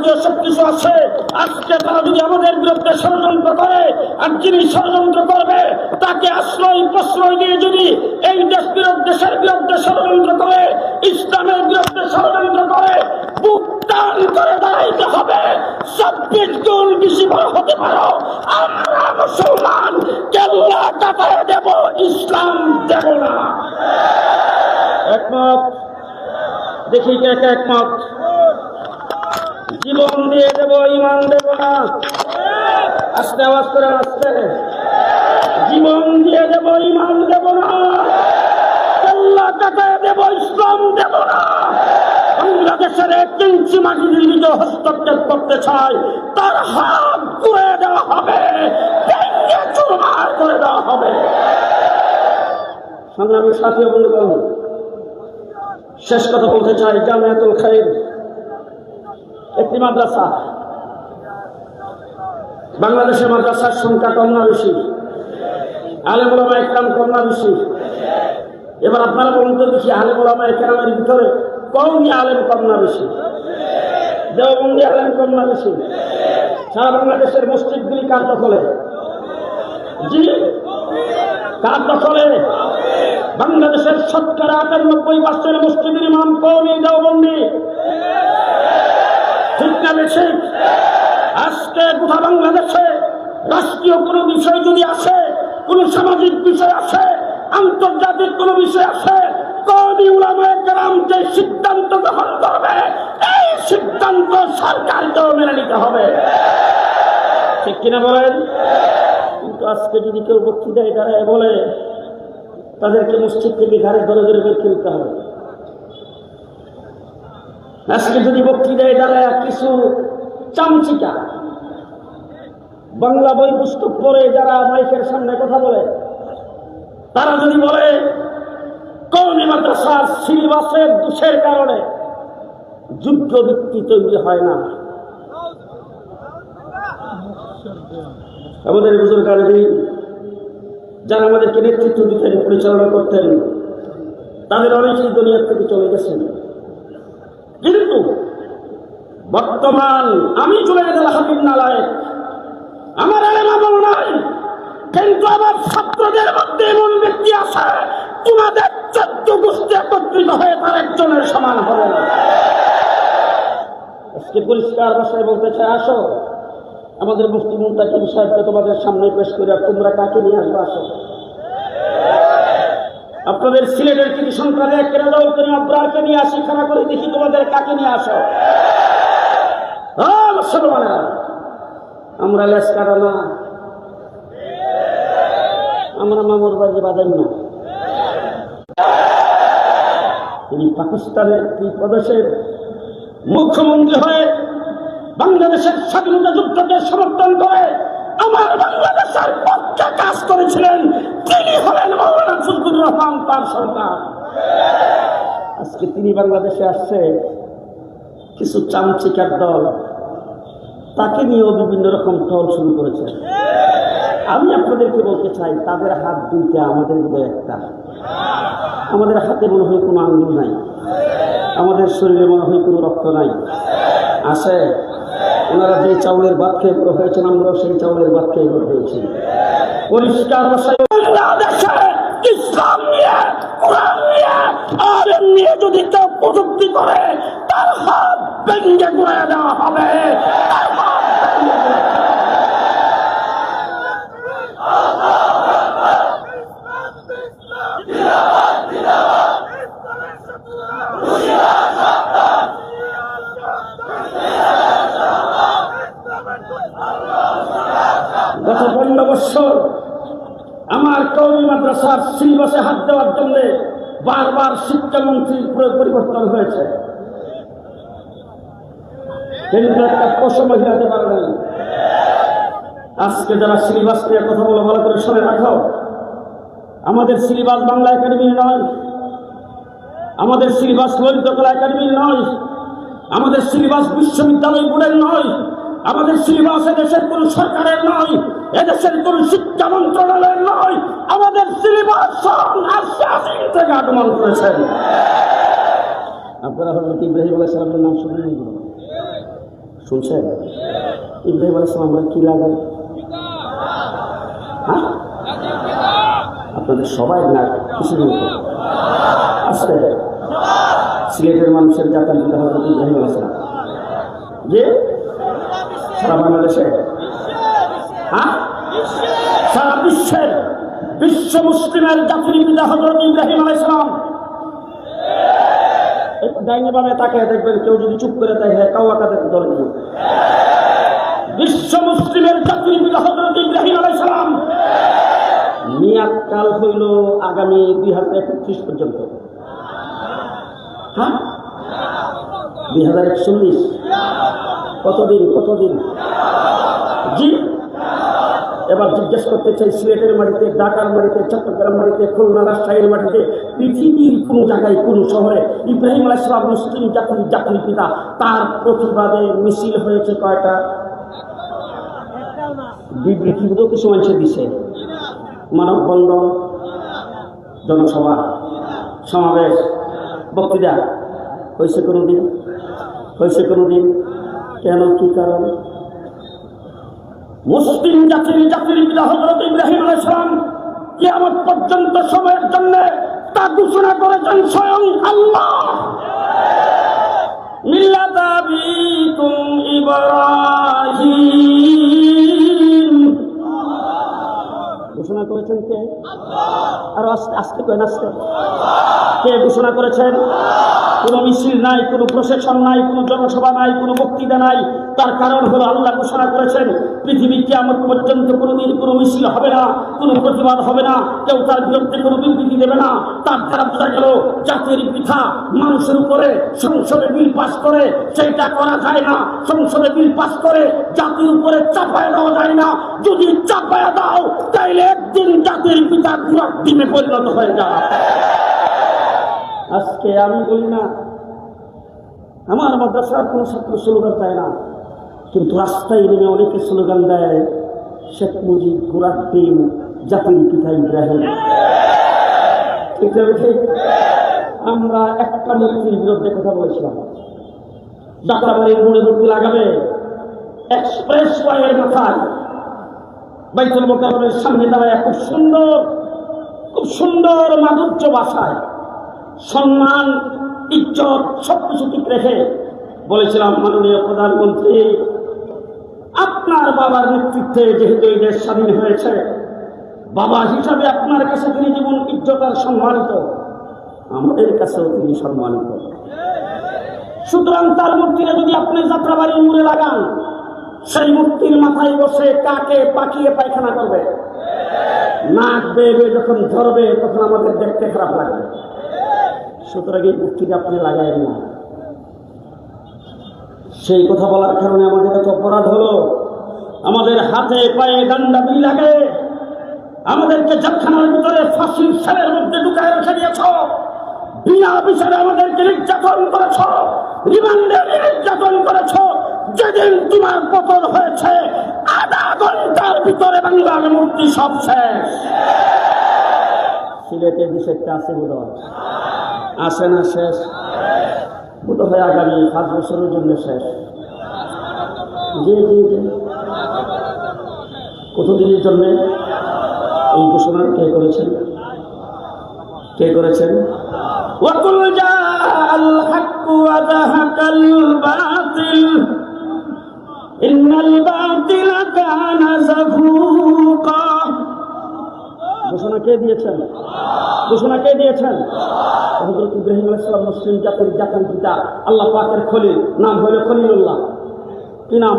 যাবতীয় সবকিছু আছে। আজকে তারা যদি আমাদের বিরুদ্ধে ষড়যন্ত্র করে, আর যিনি ষড়যন্ত্র করবে তাকে আশ্রয় প্রশ্রয় দিয়ে যদি এই দেশের বিরুদ্ধে ষড়যন্ত্র করে, ইসলামের বিরুদ্ধে ষড়যন্ত্র করে, বুক টান করে দাঁড়াইতে হবে। 26 গুণ বেশি বড় হতে পারো, আমরা মুসলমান কেল্লা কাটায় দেব, ইসলাম দেব না। একমত? দেখি কে কে একমত। জীবন দিয়ে দেব, ইমান দেব না। আস্তে আওয়াজ করে, আস্তে। জীবন দিয়ে দেব, ইমান দেব না। কেল্লা কাটায় দেব, ইসলাম দেব না। বাংলাদেশের 1 ইঞ্চি মাটি যদি হস্তক্ষেপ করতে চায়, তার হাত তুলে দেওয়া হবে, ভেঙে চুরমার করে দেওয়া হবে। সংগ্রামী সাথী ও বন্ধুগণ, শেষ কথা বলতে চাই। জামিয়াতুল খাইর একটি মাদ্রাসা। বাংলাদেশের মাদ্রাসার সংখ্যা কম না বেশি? আলেম ওলামা একরাম কম না বেশি? এবার আপনারা বলুন তো দেখি, আলেম ওলামা একরামের ভিতরে কওমি আলেম কম না বেশি? দেওবন্দি আলেম কম না বেশি? সারা বাংলাদেশের মসজিদগুলি কার দখলে? জি, কার দখলে? বাংলাদেশের 98% মসজিদের ইমাম কওমি, দেওবন্দি। ঠিক না বেশি? আজকে গোটা বাংলাদেশে রাষ্ট্রীয় কোনো বিষয় যদি আসে, কোন সামাজিক বিষয় আসে, আন্তর্জাতিক কোন বিষয় আসে, কওমি উলামায়ে কেরাম যে সিদ্ধান্ত গ্রহণ করবে, এই সিদ্ধান্ত সরকারকেও মেনে নিতে হবে। ঠিক কিনা বলেন? কিন্তু আজকে যদি কেউ বক্তৃতায় দাঁড়ায় বলে তাদেরকে মসজিদ থেকে ঘাড়ে ধরে ধরে বের ফেলতে হবে। আজকে যদি বক্তৃতায় দাঁড়ায় কিছু চামচিকা বাংলা বই পুস্তক পড়ে যারা মাইকের সামনে কথা বলে, তারা যদি বলে কওমি মাদ্রাসার সিলেবাসের দোষের কারণে যোগ্য ব্যক্তি তৈরি হয় না, আমাদের বুজুর্গ আলেমীন যারা আমাদেরকে নেতৃত্ব দিতেন, পরিচালনা করতেন, তাদের অনেকেই দুনিয়া থেকে চলে গেছেন। কিন্তু বর্তমান আমি চলে গেলে হাবিব নালায়, আমার আলেম আমল নাই, কিন্তু আমার ছাত্রদের মধ্যে এমন ব্যক্তি আছে তোমাদের 14 গোষ্ঠী একত্রিত হয়ে তার একজনের সমান হবে না। আজকে পরিষ্কার ভাষায় বলতে চাই, আসো আমাদের মুফতি মুনতাকিম সাহেবকে তোমাদের সামনে পেশ করে তোমরা কাকে নিয়ে আসবে? আসো, আপনাদের সিলেটের কৃতি সন্তানের কেরাদৌল করিম আব্রারকে নিয়ে আসি, খানা করে দেখি তোমাদের কাকে নিয়ে আসো। মুসলমানেরা, আমরা লেস কাটা না, আমরা মামুর বাড়ি বাঁধাই না। তিনি পাকিস্তানের কি প্রদেশের মুখ্যমন্ত্রী হয়ে বাংলাদেশের স্বাধীনতা যুদ্ধকে সমর্থন করে আমার বাংলাদেশের পক্ষে কাজ করেছিলেন। তিনি হলেন মাওলানা ফজলুর রহমান, তার সন্তান। আজকে তিনি বাংলাদেশে আসছে, কিছু চামচিকার দল তাকে নিয়েও বিভিন্ন রকম টল শুরু করেছে। আমি আপনাদেরকে বলতে চাই, তাদের হাত দুইটা, আমাদের হৃদয় একটা। আমাদের হাতে মনে হয় কোনো আঙ্গুল নাই, আমাদের শরীরে মনে হয় কোনো রক্ত নাই। আছে? ওনারা যে চাউলের ভাত খেয়ে বড় হয়েছেন, আমরাও সেই চাউলের ভাত খেয়ে বড় হয়েছি। পরিষ্কার ভাষায় বাংলাদেশে ইসলাম নিয়ে, কোরআন নিয়ে, আলেম নিয়ে যদি কেউ প্রযুক্তি করে, তার হাত ভেঙে ঘুরে দেওয়া হবে। গত 15 বছর আমার কওমি মাদ্রাসার সিলেবাসে হাত দেওয়ার জন্য বারবার শিক্ষামন্ত্রীর পরিবর্তন হয়েছে, কিন্তু একটা প্রশ্ন হিলাতে পারে নাই। আজকে যারা সিলেবাস নিয়ে কথা বলে ভালো করে শুনে রাখো, আমাদের সিলেবাস বাংলা একাডেমির নয়, আমাদের সিলেবাস ললিত কলা একাডেমির নয়, আমাদের সিলেবাস বিশ্ববিদ্যালয় বোর্ডের নয়, আমাদের সিলেবাস এদেশের কোন সরকারের নয়, এদেশের কোন শিক্ষা মন্ত্রণালয়ের নয়, আমাদের সিলেবাস থেকে আগমন করেছেন। আপনারা হযরত ইব্রাহিম আলাইহিস সালামের নাম শুনেন? শুনছেন? ইব্রাহিম আলাইহিস সালাম আমরা কি লাগে? হ্যাঁ, আপনাদের সবাই না কিছু আজকে সিলেটের মানুষের জাতির পিতা হযরত ইব্রাহিম আলাইহিস সালাম, যে সারা বাংলাদেশে, হ্যাঁ, সারা বিশ্বের বিশ্ব মুসলিমের জাতির পিতা হযরত ইব্রাহিম আলাইহিস সালাম। ডাইনে বামে তাকায় দেখবেন, কেউ যদি চুপ করে থাকে কাউয়া কাদের ধরে দিল। বিশ্ব মুসলিমের জাতির পিতা হযরত ইব্রাহিম আলাইহিস সালাম মেয়াদ কাল হইল আগামী 2031 পর্যন্ত। হ্যাঁ, 2041। কতদিন? জি, এবার জিজ্ঞেস করতে চাই, সিলেটের মাটিতে, ঢাকার মাটিতে, চট্টগ্রাম মাটিতে, খুলনা, রাজশাহীর মাটিতে, পৃথিবীর কোন জায়গায়, কোন শহরে ইব্রাহিম আলাইহিস সালাম মুসলিম জাতির পিতা, তার প্রতিবাদে মিছিল হয়েছে কয়টা? বিবৃতিগুলো কিছু মানুষে দিছে, মানববন্ধন, জনসভা, সমাবেশ, বক্তৃতা হয়েছে কোনোদিন? কেন? কি কারণ? মুসলিম জাতির পিতা হযরত ইব্রাহিম আলাইহিস সালাম কিয়ামত পর্যন্ত সময়ের জন্য তা ঘোষণা করেছেন স্বয়ং আল্লাহ। মিল্লাত আবিকুম ইব্রাহিম, ঘোষণা করেছেন কে? আর আজকে কেন আসছে? কে ঘোষণা করেছেন? কোনো মিছিল নাই, কোনো প্রশাসন নাই, কোনো জনসভা নাই, কোনো বক্তৃতা নাই। তার কারণ হলো আল্লাহ ঘোষণা করেছেন পৃথিবী কিয়ামত পর্যন্ত কোনোদিন কোনো মিছিল হবে না, কোনো প্রতিবাদ হবে না, কেউ তার বিরুদ্ধে কোনো বিবৃতি দেবে না। তার দ্বারা বোঝা গেল জাতির পিতা মানুষের উপরে সংসদে বিল পাস করে, সেইটা করা যায় না। সংসদে বিল পাস করে জাতির উপরে চাপায় দেওয়া যায় না। যদি চাপায় দাও তাইলে একদিন জাতির পিতা ঘোড়ার ডিমে পরিণত হয়ে যায়। আজকে আমি বলি না, আমার মাদ্রাসার কোনো ছাত্র স্লোগান দেয় না, কিন্তু রাস্তায় নেমে অনেকে স্লোগান দেয়, শেখ মুজিব ঘোড়ার ডিম, জাতির পিতা ইব্রাহিম। ঠিক আছে, আমরা একটা মূর্তির বিরুদ্ধে কথা বলেছিলাম, যাত্রাবাড়ির মোড়ে মূর্তি লাগাবে, এক্সপ্রেস ওয়ের মাথায় বাইতুল মোকাররমের সামনে দাঁড়ায় খুব সুন্দর মাধুর্য ভাষায় সম্মান, ইজ্জত সবকিছু ঠিক রেখে বলেছিলাম, মাননীয় প্রধানমন্ত্রী, আপনার বাবার নেতৃত্বে যেহেতু এই দেশ স্বাধীন হয়েছে, বাবা হিসাবে আপনার কাছে তিনি যেমন ইজ্জত আর সম্মানিত, আমাদের কাছেও তিনি সম্মানিত। সুতরাং তার মূর্তিটা যদি আপনি যাত্রাবাড়ির মোড়ে লাগান, সেই মূর্তির মাথায় বসে কাকে পাকিয়ে পায়খানা করবে, নাক বেয়ে যখন ধরবে তখন আমাদের দেখতে খারাপ লাগবে। সুতরাং এই মূর্তিটা আপনি লাগাইন না। সেই কথা বলার কারণে আমাদের এত অপরাধ হলো, আমাদের হাতে পায়ে ডান্ডাবি লাগে, আমাদেরকে জেলখানার ভিতরে ফাঁসির সেলের মধ্যে ঢুকায় রেখে দিয়েছ, বিনা বিচারে আমাদেরকে নির্যাতন করেছ, রিমান্ডে নির্যাতন করেছ। যেদিন তোমার পতন হয়েছে আধা ঘন্টার ভিতরে বাংলার মূর্তি সব শেষ। সিলেটের বিষয়টা আছে বোধ আসে না? শেষ বোধ হয় আগামী 5 বছরের জন্য শেষ। জি, কতদিনের জন্য এই ঘোষণা কে করেছেন? ওয়াকুল জাআল হাক্কু ওয়া যাহাকাল বাতিল ইন্নাল বাতিলা কানা যাহুকা। ঘোষণা কে দিয়েছেন? হযরত ইব্রাহিম আলাইহিস সালাম মুসলিম জাতির পিতা, আল্লাহ পাকের খলিল, নাম হলো খলিলুল্লাহ। কি নাম?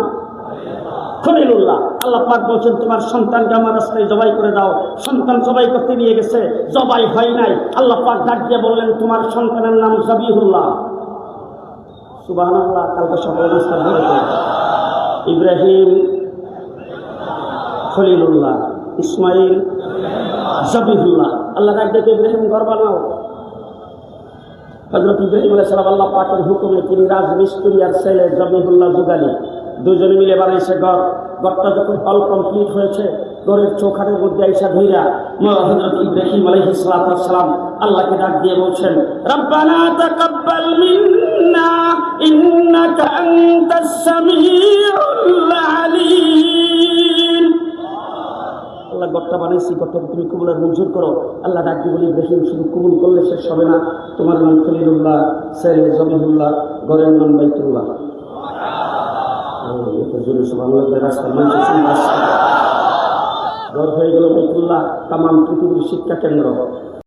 খলিলুল্লাহ। আল্লাহ পাক বলছেন, তোমার সন্তানকে আমার রাস্তায় জবাই করে দাও। সন্তান জবাই করতে নিয়ে গেছে, জবাই হয় নাই। আল্লাহ পাক ডাক দিয়ে বললেন, তোমার সন্তানের নাম জবিহুল্লাহ। সুবহানাল্লাহ। কালকে সকালে নাস্তা ধরে ইব্রাহিম খলিলুল্লাহ, ইসমাইল জবিহুল্লাহ। আল্লাহ ডাক দিয়ে ইব্রাহিম ঘর বানাও। হযরত ইব্রাহিম আলাইহিস সালাম আল্লাহ পাকের হুকুমে তিনি রাজমিস্ত্রি আর ছেলে জবিহুল্লাহ যুগালী দুজনে মিলে বানাইছে ঘর। ঘরটা যখন অল কমপ্লিট হয়েছে, ঘরের চৌখানের মধ্যে আইসা ধইরা হযরত ইব্রাহিম আলাইহিস সালাম আল্লাহকে ডাক দিয়ে বলছেন, রব্বানা তাকাব্বাল মিন্না ইন্নাকা আনতাস সামিউল ঘরটা বানাইছি, ঘরটা তুমি কবুল আর মঞ্জুর করো। আল্লাহ ডাক দিয়ে বলি, ইব্রাহিম শুধু কবুল করলে শেষ হবে না, তোমার নাম খলিলুল্লাহ, ছেলে জবিহুল্লাহ, ঘরের নাম বাইতুল্লাহ। রাস্তার মানুষ ঘর হয়ে গেল বাইতুল্লাহ, তামাম পৃথিবীর শিক্ষা কেন্দ্র।